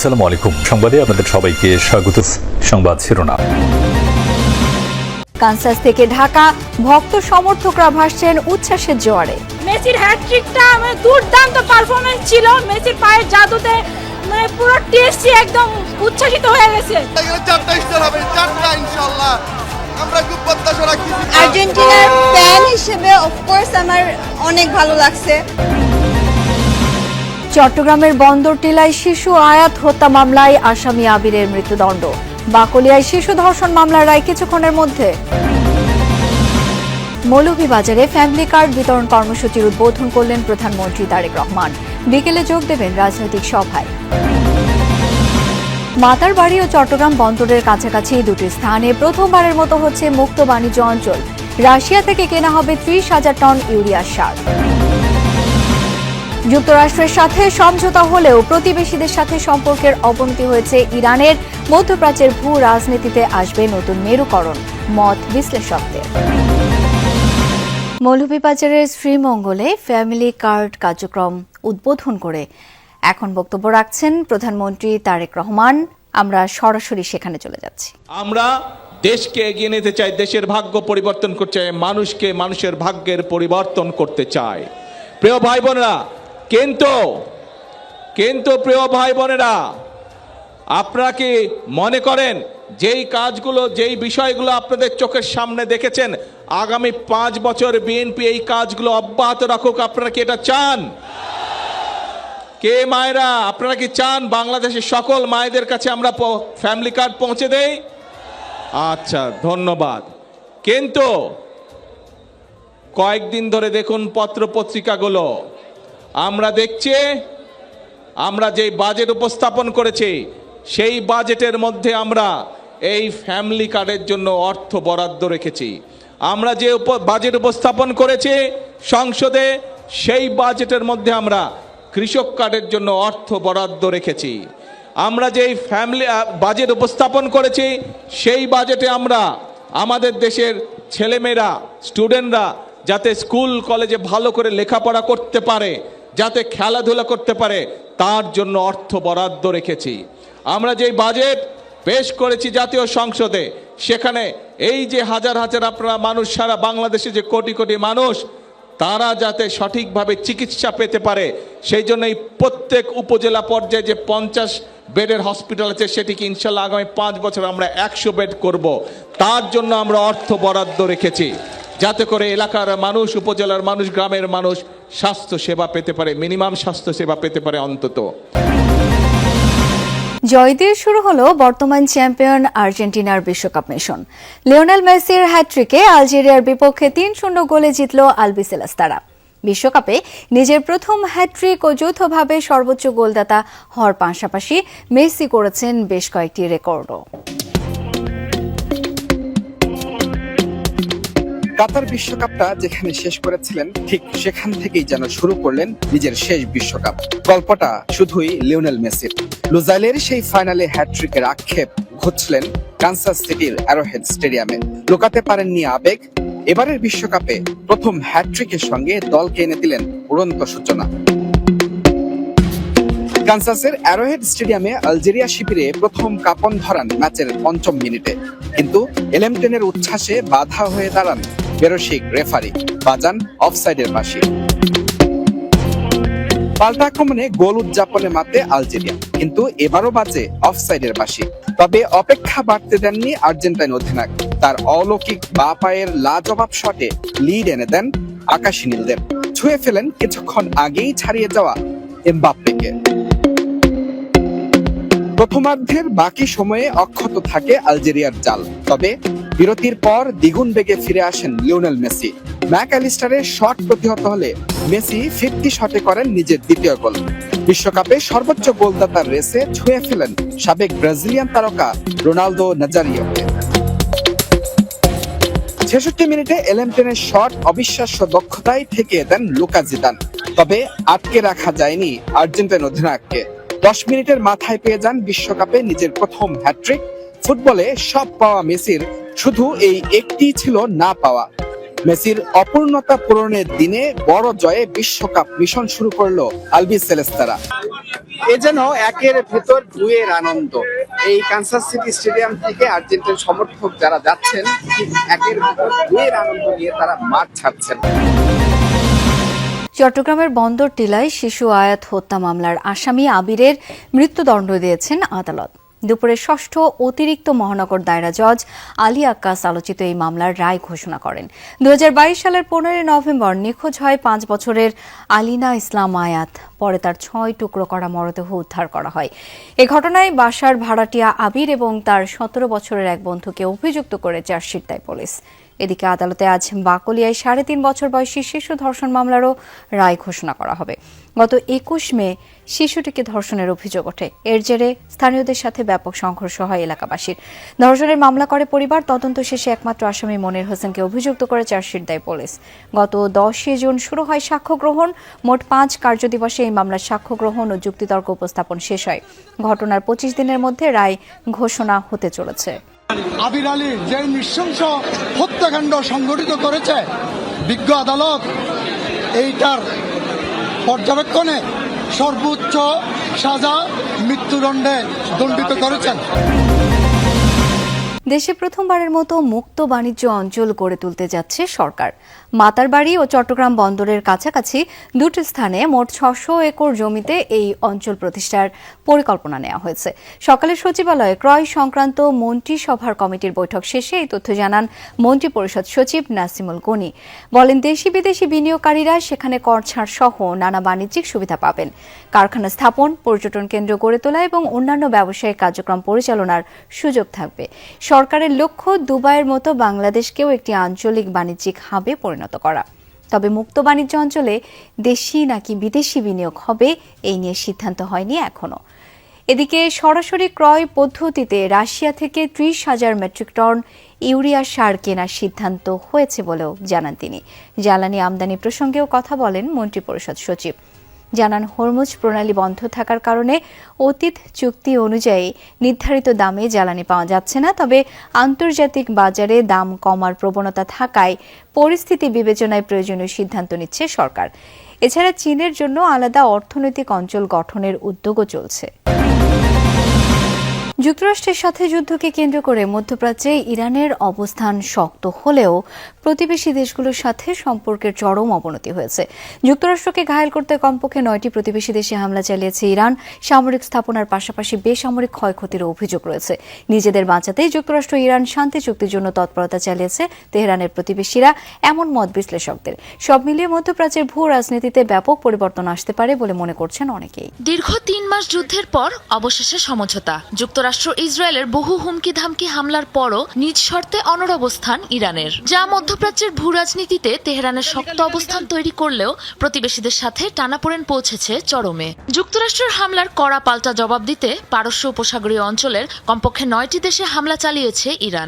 আসসালামু আলাইকুম। সংবাদে আপনাদের সবাইকে স্বাগত। সংবাদ শিরোনাম। কানসাস থেকে ঢাকা ভক্ত সমর্থকরা ভাসছেন উচ্ছ্বাসের জোয়ারে। মেসির হ্যাটট্রিকটা দুর্দান্ত পারফরম্যান্স ছিল। মেসির পায়ের জাদুতে পুরো টিএসসি একদম উচ্ছ্বাসিত হয়ে গেছে। চারটা স্টার হবে, চারটা ইনশাআল্লাহ। আমরা খুব প্রত্যাশা রাখছি। আর্জেন্টিনার ফ্যান হিসেবে অফকোর্স আমার অনেক ভালো লাগছে। চট্টগ্রামের বন্দর টিলায় শিশু আয়াত হত্যা মামলায় আসামি আবিরের মৃত্যুদণ্ড। বাকলিয়ায় শিশু ধর্ষণ মামলার রায় কিছুক্ষণের মধ্যে। মৌলভীবাজারে ফ্যামিলি কার্ড বিতরণ কর্মসূচির উদ্বোধন করলেন প্রধানমন্ত্রী তারেক রহমান। বিকেলে যোগ দেবেন রাজনৈতিক সভায়। মাতারবাড়ি ও চট্টগ্রাম বন্দরের কাছাকাছি দুটি স্থানে প্রথমবারের মতো হচ্ছে মুক্ত বাণিজ্য অঞ্চল। রাশিয়া থেকে কেনা হবে 30,000 টন ইউরিয়া সার। যুক্তরাষ্ট্রের সাথে সমঝোতা হলেও প্রতিবেশীদের সাথে সম্পর্কের অবনতি হয়েছে ইরানের। মধ্যপ্রাচ্যের ভূ রাজনীতিতে আসবে নতুন মেরুকরণ, মত বিশ্লেষকদের। মৌলভীবাজারের শ্রীমঙ্গলে ফ্যামিলি কার্ড কার্যক্রম উদ্বোধন করে এখন বক্তব্য রাখছেন প্রধানমন্ত্রী তারেক রহমান। আমরা সরাসরি সেখানে চলে যাচ্ছি। আমরা দেশকে এগিয়ে নিতে চাই, দেশের ভাগ্য পরিবর্তন করতে চাই, মানুষকে মানুষের ভাগ্যের পরিবর্তন করতে চাই। প্রিয় ভাই বোনেরা, কিন্তু প্রিয় ভাই বোনেরা, আপনারা কি মনে করেন যেই কাজগুলো, যেই বিষয়গুলো আপনাদের চোখের সামনে দেখেছেন, আগামী 5 বছর বিএনপি এই কাজগুলো অব্যাহত রাখুক? আপনারা কি এটা চান? কে মায়েরা, আপনারা কি চান বাংলাদেশের সকল মায়েদের কাছে আমরা ফ্যামিলি কার্ড পৌঁছে দেই? আচ্ছা, ধন্যবাদ। কিন্তু কয়েকদিন ধরে দেখুন পত্র পত্রিকাগুলো, আমরা দেখছি আমরা যে বাজেট উপস্থাপন করেছি সেই বাজেটের মধ্যে আমরা এই ফ্যামিলি কার্ডের জন্য অর্থ বরাদ্দ রেখেছি। আমরা যে বাজেট উপস্থাপন করেছি সংসদে সেই বাজেটের মধ্যে আমরা কৃষক কার্ডের জন্য অর্থ বরাদ্দ রেখেছি। আমরা যেই ফ্যামিলি বাজেট উপস্থাপন করেছি সেই বাজেটে আমরা আমাদের দেশের ছেলেমেয়েরা, স্টুডেন্টরা যাতে স্কুল কলেজে ভালো করে লেখাপড়া করতে পারে, যাতে খেলাধুলা করতে পারে, তার জন্য অর্থ বরাদ্দ রেখেছি। আমরা যেই বাজেট পেশ করেছি জাতীয় সংসদে, সেখানে এই যে হাজার হাজার আপনারা মানুষ, সারা বাংলাদেশে যে কোটি কোটি মানুষ, তারা যাতে সঠিকভাবে চিকিৎসা পেতে পারে, সেই জন্য এই প্রত্যেক উপজেলা পর্যায়ে যে 50 বেডের হসপিটাল আছে, সেটিকে ইনশাল্লাহ আগামী 5 বছর আমরা 100 বেড করব। তার জন্য আমরা অর্থ বরাদ্দ রেখেছি, যাতে করে এলাকার মানুষ, উপজেলার মানুষ, গ্রামের মানুষ স্বাস্থ্য সেবা পেতে পারে, মিনিমাম স্বাস্থ্য সেবা পেতে পারে অন্তত। জয় দিয়ে শুরু হলো বর্তমান চ্যাম্পিয়ন আর্জেন্টিনার বিশ্বকাপ মিশন। লিওনেল মেসির হ্যাট্রিকে আলজেরিয়ার বিপক্ষে 3-0 গোলে জিতল আলবিসেলেস্তারা। বিশ্বকাপে নিজের প্রথম হ্যাট্রিক ও যৌথভাবে সর্বোচ্চ গোলদাতা হওয়ার পাশাপাশি মেসি করেছেন বেশ কয়েকটি রেকর্ডও। কাতার বিশ্বকাপটা যেখানে শেষ করেছিলেন, ঠিক সেখান থেকেই যেন শুরু করলেন নিজের শেষ বিশ্বকাপ। গল্পটা শুধুই লিওনেল মেসির। লুজাইলের সেই ফাইনালে হ্যাটট্রিকের আক্ষেপ ঘুচলেন কানসাস সিটির অ্যারোহেড স্টেডিয়ামে। লুকাতে পারেননি আবেগ। এবারের বিশ্বকাপে প্রথম হ্যাটট্রিকের সঙ্গে দলকে এনে দিলেন উড়ন্ত সূচনা। কানসাসের অ্যারোহেড স্টেডিয়ামে আলজেরিয়া শিবিরে প্রথম কাঁপন ধরান ম্যাচের 5ম মিনিটে। কিন্তু এলেমটেনের উচ্ছ্বাসে বাধা হয়ে দাঁড়ান বেরসিক রেফারি, বাজান অফসাইডের বাঁশি। পাল্টা আক্রমণে গোল উদযাপনে মাতে আলজেরিয়া, কিন্তু এবারও বাজে অফসাইডের বাঁশি। তবে অপেক্ষা বাড়তে দেননি আর্জেন্টাইন অধিনায়ক। তার অলৌকিক বাঁ পায়ের লাজবাব শটে লিড এনে দেন আকাশী নীলদের। ছুঁয়ে ফেলেন কিছুক্ষণ আগেই ছাড়িয়ে যাওয়া এমবাপ্পেকে। প্রথমার্ধের বাকি সময়ে অক্ষত থাকে আলজেরিয়ার জাল। তবে বিরতির পর দ্বিগুণ বেগে ফিরে আসেন লিওনেল মেসি। ম্যাক অ্যালিস্টারের শট প্রতিহত হলে মেসি 50 শটে করেন নিজের দ্বিতীয় গোল। বিশ্বকাপে সর্বোচ্চ গোলদাতার রেসে ছুঁয়ে ফেলেন সাবেক ব্রাজিলিয়ান তারকা রোনালদো নাজারিওকে। 66 মিনিটে এলেমটেনের শট অবিশ্বাস্য দক্ষতায় ঠেকিয়ে দেন লুকা জিদান। তবে আটকে রাখা যায়নি আর্জেন্টাইন অধিনায়ককে। 10 মিনিটের মাথায় পেয়ে যান বিশ্বকাপে নিজের প্রথম হ্যাট্রিক। ফুটবলে সব পাওয়া মেসির শুধু এই একটি ছিল না পাওয়া। মেসির অপূর্ণতা পূরণের দিনে বড় জয়ে বিশ্বকাপ মিশন শুরু করলো আলবিসেলেস্তারা। এ যেন একের ভেতর দুয়ের আনন্দ। এই কানসাস সিটি স্টেডিয়াম থেকে আর্জেন্টিনার সমর্থক যারা যাচ্ছেন, ঠিক একের ভেতর দুয়ের আনন্দ নিয়ে তারা মাঠ ছাড়ছেন। চট্টগ্রামের বন্দর টিলায় শিশু আয়াত হত্যা মামলার আসামি আবিরের মৃত্যুদণ্ড দিয়েছেন আদালত। দুপুরে ষষ্ঠ অতিরিক্ত মহানগর দায়রা জজ আলী আক্কাস আলোচিত এই মামলার রায় ঘোষণা করেন। 2022 সালের 15 নভেম্বর নিখোঁজ হয় 5 বছরের আলিনা ইসলাম আয়াত। পরে তার 6 টুকরো করা মরদেহ উদ্ধার করা হয়। এ ঘটনায় বাসার ভাড়াটিয়া আবির এবং তার 17 বছরের এক বন্ধুকে অভিযুক্ত করে চার্জশিট দেয় পুলিশ। এদিকে আদালতে আজ বাকলিয়ায় 3.5 বছর বয়সী শিশু ধর্ষণ মামলারও রায় ঘোষণা করা হবে। গত 21 মে শিশুটিকে ধর্ষণের অভিযোগ ওঠে। এর জেরে স্থানীয়দের সাথে ব্যাপক সংঘর্ষ হয় এলাকাবাসীর। ধর্ষণের মামলা করে পরিবার। তদন্ত শেষে একমাত্র আসামি মনির হোসেনকে অভিযুক্ত করে চার্জশিট দেয় পুলিশ। গত 10 জুন শুরু হয় সাক্ষ্য গ্রহণ। মোট 5 কার্যদিবসে এই মামলার সাক্ষ্য গ্রহণ ও যুক্তিতর্ক উপস্থাপন শেষ হয়। ঘটনার 25 দিনের মধ্যে রায় ঘোষণা হতে চলেছে। আবির আলীর যে নৃশংস হত্যাকাণ্ড সংঘটিত করেছে, বিজ্ঞ আদালত এইটার পর্যবেক্ষণে সর্বোচ্চ সাজা মৃত্যুদণ্ডে দণ্ডিত করেছেন। দেশে প্রথমবারের মতো মুক্ত বাণিজ্য অঞ্চল গড়ে তুলতে যাচ্ছে সরকার। মাতারবাড়ি ও চট্টগ্রাম বন্দরের কাছাকাছি দুটি স্থানে মোট 600 একর জমিতে এই অঞ্চল প্রতিষ্ঠার পরিকল্পনা নেওয়া হয়েছে। সকালে সচিবালয়ে ক্রয় সংক্রান্ত মন্ত্রিসভার কমিটির বৈঠক শেষে এই তথ্য জানান মন্ত্রিপরিষদ সচিব নাসিমুল গনি। বলেন, দেশি বিদেশি বিনিয়োগকারীরা সেখানে কর ছাড় সহ নানা বাণিজ্যিক সুবিধা পাবেন। কারখানা স্থাপন, পর্যটন কেন্দ্র গড়ে তোলা এবং অন্যান্য ব্যবসায়িক কার্যক্রম পরিচালনার সুযোগ থাকবে। সরকারের লক্ষ্য দুবাইয়ের মতো বাংলাদেশকেও একটি আঞ্চলিক বাণিজ্যিক হাবে পরিণত করা। তবে মুক্ত বাণিজ্য অঞ্চলে দেশি নাকি বিদেশি বিনিয়োগ হবে এই নিয়ে সিদ্ধান্ত হয়নি এখনো। এদিকে সরাসরি ক্রয় পদ্ধতিতে রাশিয়া থেকে 30,000 মেট্রিক টন ইউরিয়া সার কেনার সিদ্ধান্ত হয়েছে বলেও জানান তিনি। জ্বালানি আমদানি প্রসঙ্গেও কথা বলেন মন্ত্রিপরিষদ সচিব। জানান, হরমুজ প্রণালী বন্ধ থাকার কারণে অতীত চুক্তি অনুযায়ী নির্ধারিত দামে জ্বালানি পাওয়া যাচ্ছে না। তবে আন্তর্জাতিক বাজারে দাম কমার প্রবণতা থাকায় পরিস্থিতি বিবেচনায় প্রয়োজনীয় সিদ্ধান্ত নিচ্ছে সরকার। এছাড়া চীনের জন্য আলাদা অর্থনৈতিক অঞ্চল গঠনের উদ্যোগও চলছে। যুক্তরাষ্ট্রের সাথে যুদ্ধকে কেন্দ্র করে মধ্যপ্রাচ্যে ইরানের অবস্থান শক্ত হলেও প্রতিবেশী দেশগুলোর সাথে সম্পর্কের চরম অবনতি হয়েছে। যুক্তরাষ্ট্রকে ঘায়েল করতে কমপক্ষে 9টি প্রতিবেশী দেশে হামলা চালিয়েছে ইরান। সামরিক স্থাপনার পাশাপাশি বেসামরিক ক্ষয়ক্ষতির অভিযোগ রয়েছে। নিজেদের বাঁচাতেই যুক্তরাষ্ট্র ইরান শান্তি চুক্তির জন্য তৎপরতা চালিয়েছে তেহরানের প্রতিবেশীরা, এমন মত বিশ্লেষকদের। সব মিলিয়ে মধ্যপ্রাচ্যের ভূ রাজনীতিতে ব্যাপক পরিবর্তন আসতে পারে বলে মনে করছেন অনেকেই। দীর্ঘ 3 মাস যুদ্ধের পর অবশেষে সমঝোতা। যুক্তরাষ্ট্র ইসরায়েলের বহু হুমকি ধামকি হামলার পরও নিজ শর্তে অনড় অবস্থান ইরানের, যা মধ্যপ্রাচ্যের ভূ রাজনীতিতে তেহরানের শক্ত অবস্থান তৈরি করলেও প্রতিবেশীদের সাথে টানাপোড়েন পৌঁছেছে চরমে। যুক্তরাষ্ট্রের হামলার কড়া পাল্টা জবাব দিতে পারস্য উপসাগরীয় অঞ্চলের কমপক্ষে 9টি দেশে হামলা চালিয়েছে ইরান।